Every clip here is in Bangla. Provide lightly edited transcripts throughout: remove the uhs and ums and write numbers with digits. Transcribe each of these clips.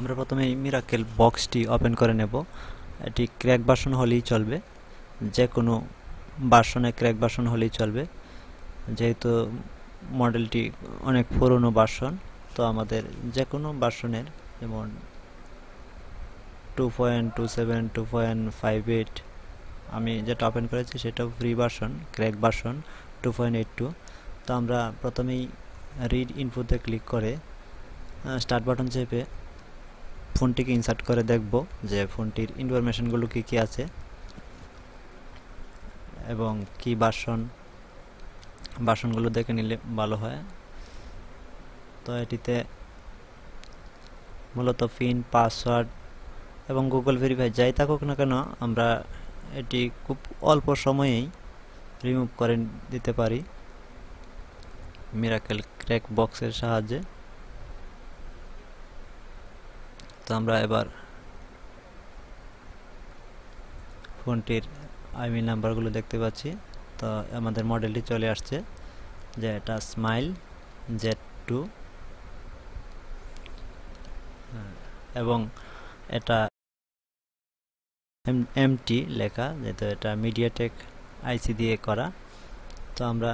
আমরা প্রথমে এই মিরাকেল বক্সটি ওপেন করে নেব। এটি ক্র্যাক ভার্সন হলেই চলবে, যে কোনো ভার্সনে ক্র্যাক ভার্সন হলেই চলবে। যেহেতু মডেলটি অনেক পুরনো ভার্সন, তো আমাদের যে কোনো ভার্সনের, যেমন 2.27, 2.58, আমি যেটা ওপেন করেছি সেটা ফ্রি ভার্সন, ক্র্যাক ভার্সন 2.82। তো আমরা প্রথমেই রিড ইনপুটে ক্লিক করে স্টার্ট বাটন চেপে ফোনটিকে ইনসার্ট করে দেখব যে ফোনটির ইনফরমেশনগুলো কী কী আছে এবং কি ভার্সনগুলো দেখে নিলে ভালো হয়। তো এটিতে মূলত পিন, পাসওয়ার্ড এবং গুগল ভেরিফাই যাই থাকুক না কেন, আমরা এটি খুব অল্প সময়েই রিমুভ করে দিতে পারি মিরাকেল ক্র্যাক বক্সের সাহায্যে। তো আমরা এবার ফোনটির আইমি নাম্বারগুলো দেখতে পাচ্ছি। তো আমাদের মডেলটি চলে আসছে, যে এটা স্মাইল Z2 এবং এটা MT লেখা, যেহেতু এটা মিডিয়াটেক আইসি দিয়ে করা। তো আমরা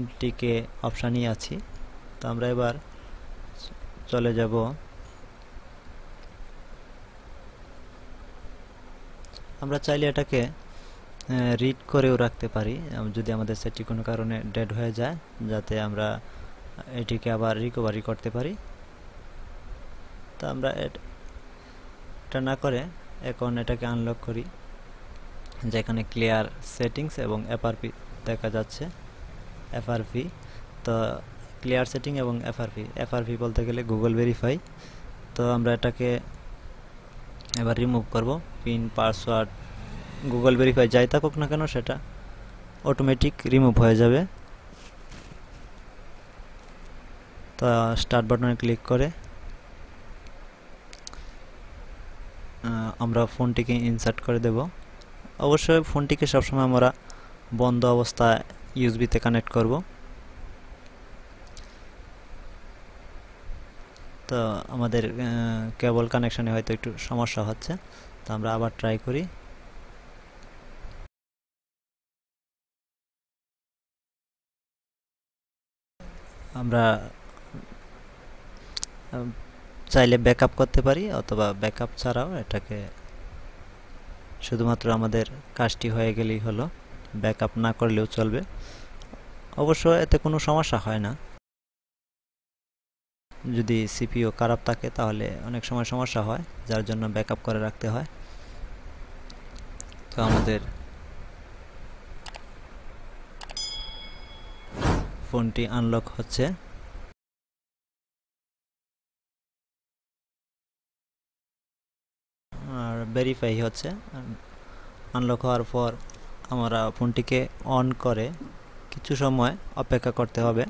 MT-কে অপশানই আছি। তো আমরা এবার চলে যাব আমরা চাইলে এটাকে রিড করেও রাখতে পারি, যদি আমাদের সেটটি কোনো কারণে ডেড হয়ে যায়, যাতে আমরা এটিকে আবার রিকভারি করতে পারি। তো আমরা এটা না করে এখন এটাকে আনলক করি, যেখানে ক্লিয়ার সেটিংস এবং FRP দেখা যাচ্ছে। FRP, তো ক্লিয়ার সেটিং এবং FRP বলতে গেলে গুগল ভেরিফাই। তো আমরা এটাকে এবার রিমুভ করব। পিন, পাসওয়ার্ড, গুগল ভেরিফাই যাই থাকুক না কেন, সেটা অটোমেটিক রিমুভ হয়ে যাবে। তো স্টার্ট বাটনে ক্লিক করে আমরা ফোনটিকে ইনসার্ট করে দেব। অবশ্যই ফোনটিকে সবসময় আমরা বন্ধ অবস্থায় ইউএসবি-তে কানেক্ট করব। তো আমাদের কেবল কানেকশনে হয়তো একটু সমস্যা হচ্ছে, তো আমরা আবার ট্রাই করি। আমরা চাইলে ব্যাকআপ করতে পারি, অথবা ব্যাকআপ ছাড়াও এটাকে শুধুমাত্র আমাদের কাজটি হয়ে গেলেই হলো, ব্যাকআপ না করলেও চলবে। অবশ্য এতে কোনো সমস্যা হয় না। যদি সিপিইউ খারাপ থাকে তাহলে অনেক সময় সমস্যা হয়, যার জন্য ব্যাকআপ করে রাখতে হয়। তো আমাদের ফোনটি আনলক হচ্ছে। আর ভেরিফাই হচ্ছে। আনলক হওয়ার পর আমরা ফোনটিকে অন করে কিছু সময় অপেক্ষা করতে হবে।